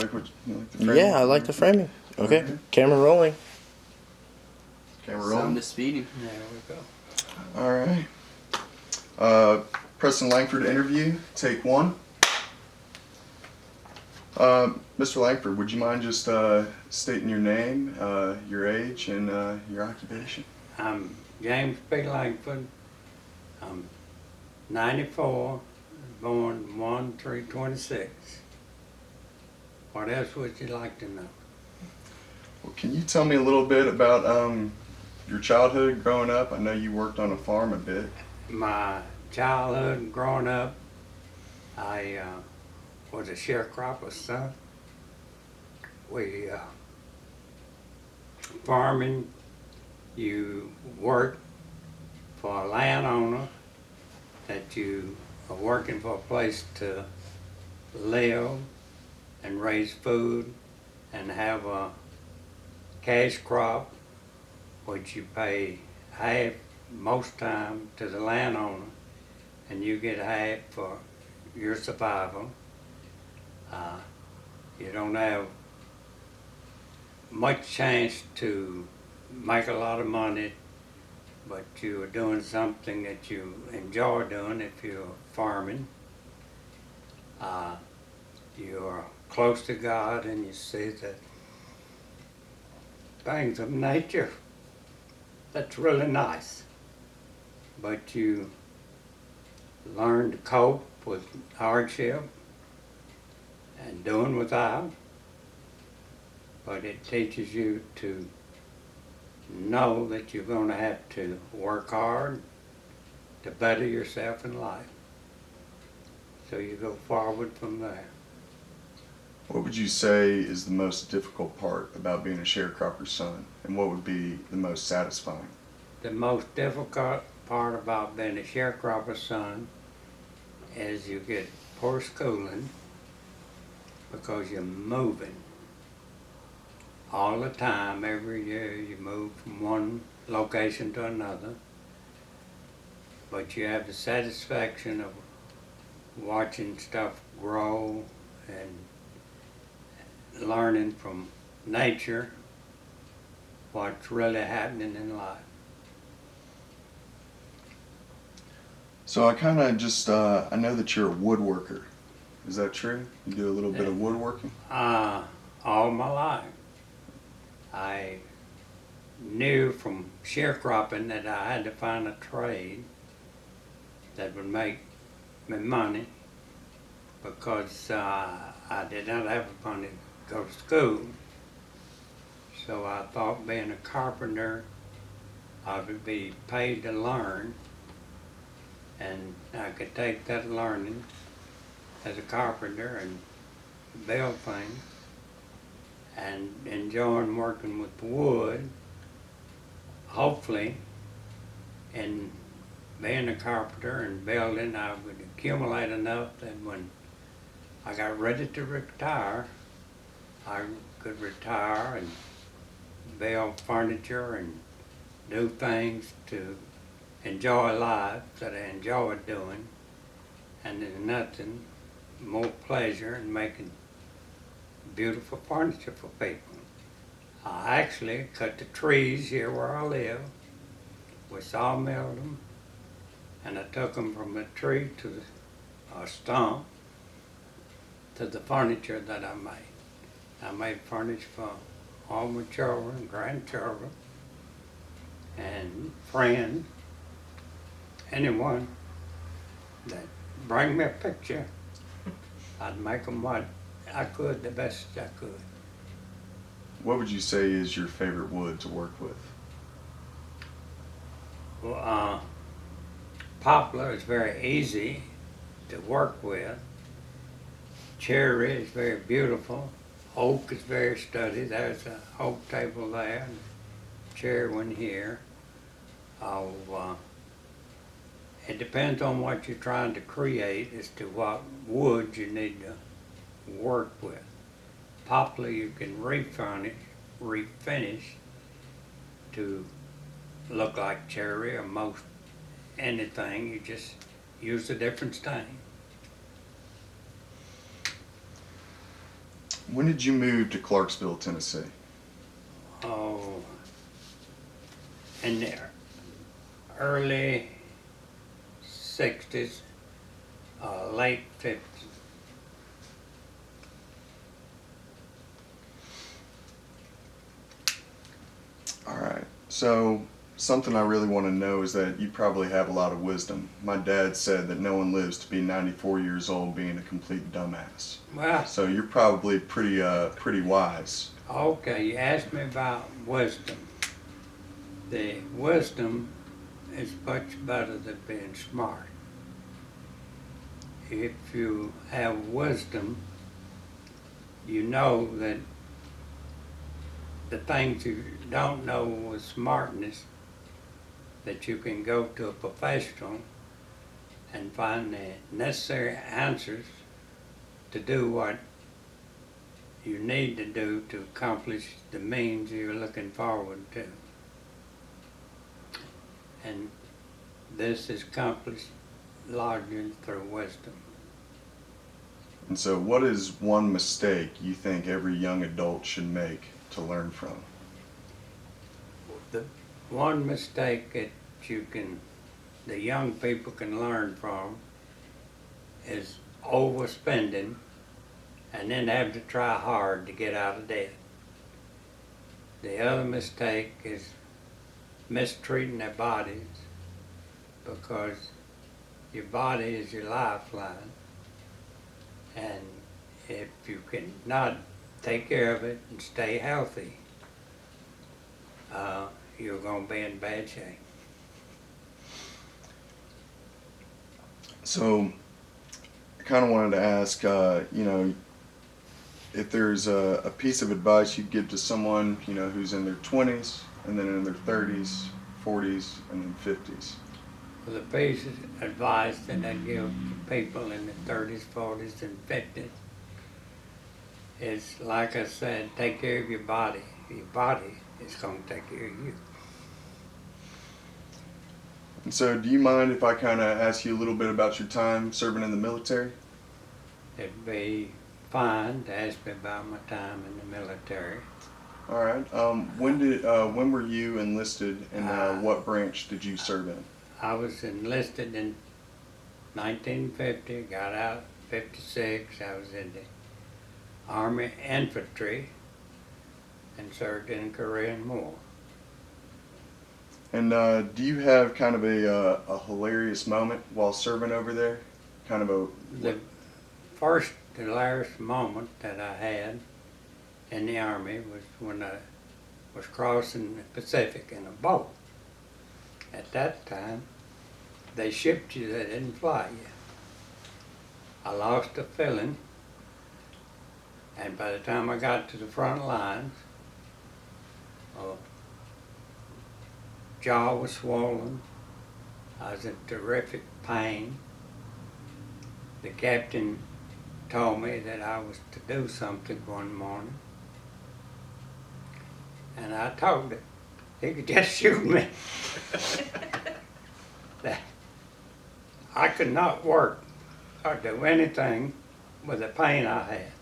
like the framing? Yeah, I like the framing. Okay, Okay. camera rolling. Camera Something rolling. to speed him. There we go. All right. Preston Langford interview, take one. Mr. Langford, would you mind just stating your name, your age, and your occupation? I'm James P. Langford. I'm 94, born 1/3/26. What else would you like to know? Well, can you tell me a little bit about your childhood growing up? I know you worked on a farm a bit. My childhood growing up, I was a sharecropper's son. We farming, you work for a landowner that you are working for a place to live and raise food and have a cash crop which you pay half most time to the landowner and you get half for your survival. You don't have much chance to make a lot of money, but you are doing something that you enjoy doing if you're farming. You're close to God and you see the things of nature. That's really nice. But you learn to cope with hardship and doing without. But it teaches you to know that you're going to have to work hard to better yourself in life. So you go forward from there. What would you say is the most difficult part about being a sharecropper's son, and what would be the most satisfying? The most difficult part about being a sharecropper's son is you get poor schooling because you're moving all the time. Every year you move from one location to another, but you have the satisfaction of watching stuff grow and learning from nature what's really happening in life. So I kind of just, I know that you're a woodworker. Is that true? You do a little bit of woodworking? All my life. I knew from sharecropping that I had to find a trade that would make me money because I did not have the money to go to school. So I thought being a carpenter, I would be paid to learn, and I could take that learning as a carpenter and build things, and enjoying working with wood. Hopefully, in being a carpenter and building, I would accumulate enough that when I got ready to retire, I could retire and build furniture and do things to enjoy life that I enjoyed doing. And there's nothing more pleasure in making beautiful furniture for people. I actually cut the trees here where I live. We sawmilled them, and I took them from the tree to the stump to the furniture that I made. I made furniture for all my children, grandchildren, and friends. Anyone that bring me a picture, I'd make them what I could, the best I could. What would you say is your favorite wood to work with? Well, poplar is very easy to work with. Cherry is very beautiful. Oak is very sturdy. There's an oak table there, and cherry one here. It depends on what you're trying to create as to what wood you need to work with. Poplar you can refinish to look like cherry or most anything. You just use a different stain. When did you move to Clarksville, Tennessee? Oh, in the early 60s, late 50s. All right. So, something I really want to know is that you probably have a lot of wisdom. My dad said that no one lives to be 94 years old being a complete dumbass. Well, So, you're probably pretty wise. okay, you asked me about wisdom. The wisdom is much better than being smart. If you have wisdom, you know that the things you don't know with smartness, that you can go to a professional and find the necessary answers to do what you need to do to accomplish the means you're looking forward to. And this is accomplished largely through wisdom. And so, what is one mistake you think every young adult should make to learn from? The one mistake that the young people can learn from is overspending and then have to try hard to get out of debt. The other mistake is mistreating their bodies, because your body is your lifeline, and if you can not take care of it and stay healthy, you're going to be in bad shape. So, I kind of wanted to ask, if there's a piece of advice you'd give to someone, who's in their 20s and then in their 30s, 40s, and then 50s. Well, the piece of advice that I give to people in the 30s, 40s, and 50s is, like I said, take care of your body. Your body is going to take care of you. And so, do you mind if I kind of ask you a little bit about your time serving in the military? It'd be fine to ask me about my time in the military. All right. When were you enlisted, and what branch did you serve in? I was enlisted in 1950, got out in 56. I was in the Army Infantry and served in the Korean War. And do you have kind of a hilarious moment while serving over there? Kind of a The first hilarious moment that I had in the Army was when I was crossing the Pacific in a boat. At that time, they shipped you, they didn't fly you. I lost a feeling, and by the time I got to the front lines, jaw was swollen. I was in terrific pain. The captain told me that I was to do something one morning, and I told him he could just shoot me. That I could not work or do anything with the pain I had.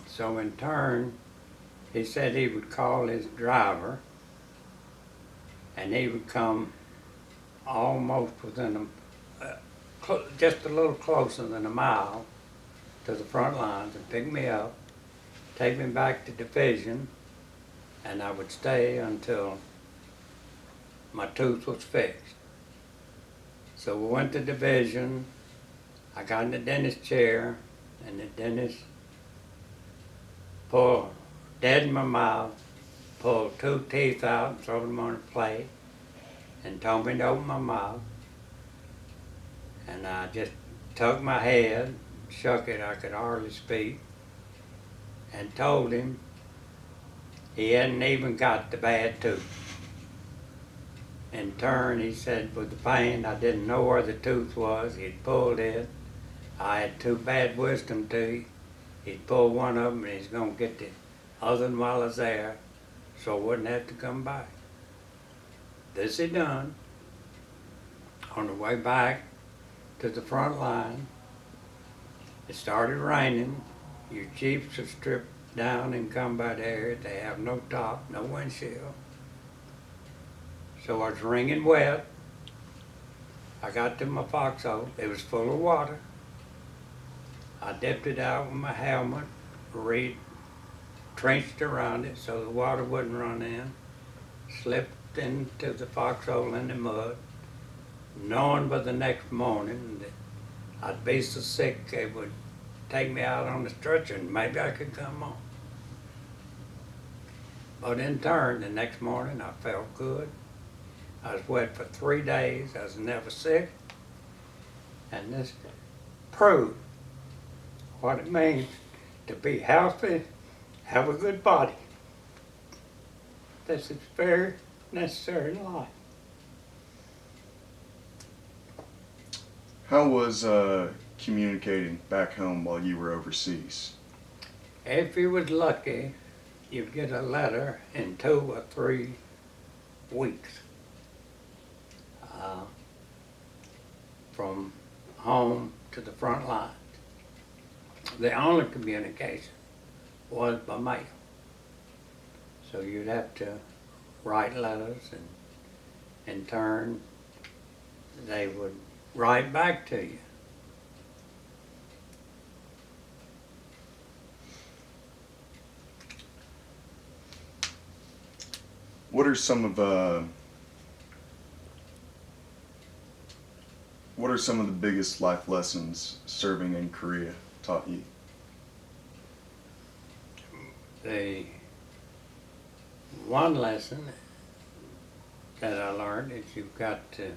So in turn, he said he would call his driver, and he would come almost within just a little closer than a mile to the front lines and pick me up, take me back to division, and I would stay until my tooth was fixed. So we went to division. I got in the dentist chair, and the dentist pulled dead in my mouth, pulled 2 teeth out and threw them on a plate, and told me to open my mouth. And I just tucked my head, shook it, I could hardly speak, and told him he hadn't even got the bad tooth. In turn, he said, with the pain, I didn't know where the tooth was. He'd pulled it. I had 2 bad wisdom teeth. He'd pull one of them, and he's going to get the other one while I was there, so I wouldn't have to come back. This he done. On the way back to the front line, it started raining, Your Jeeps are stripped down in combat area. They have no top, no windshield. So I was wringing wet. I got to my foxhole. It was full of water. I dipped it out with my helmet, trenched around it so the water wouldn't run in. Slipped into the foxhole in the mud, knowing by the next morning that I'd be so sick they would take me out on the stretcher and maybe I could come home. But in turn, the next morning I felt good. I was wet for 3 days. I was never sick. And this proved what it means to be healthy, have a good body. This is very necessary in life. How was communicating back home while you were overseas? If you was lucky, you'd get a letter in 2 or 3 weeks from home to the front line. The only communication was by mail. So you'd have to write letters, and in turn, they would write back to you. What are some of the biggest life lessons serving in Korea taught you? The one lesson that I learned is you've got to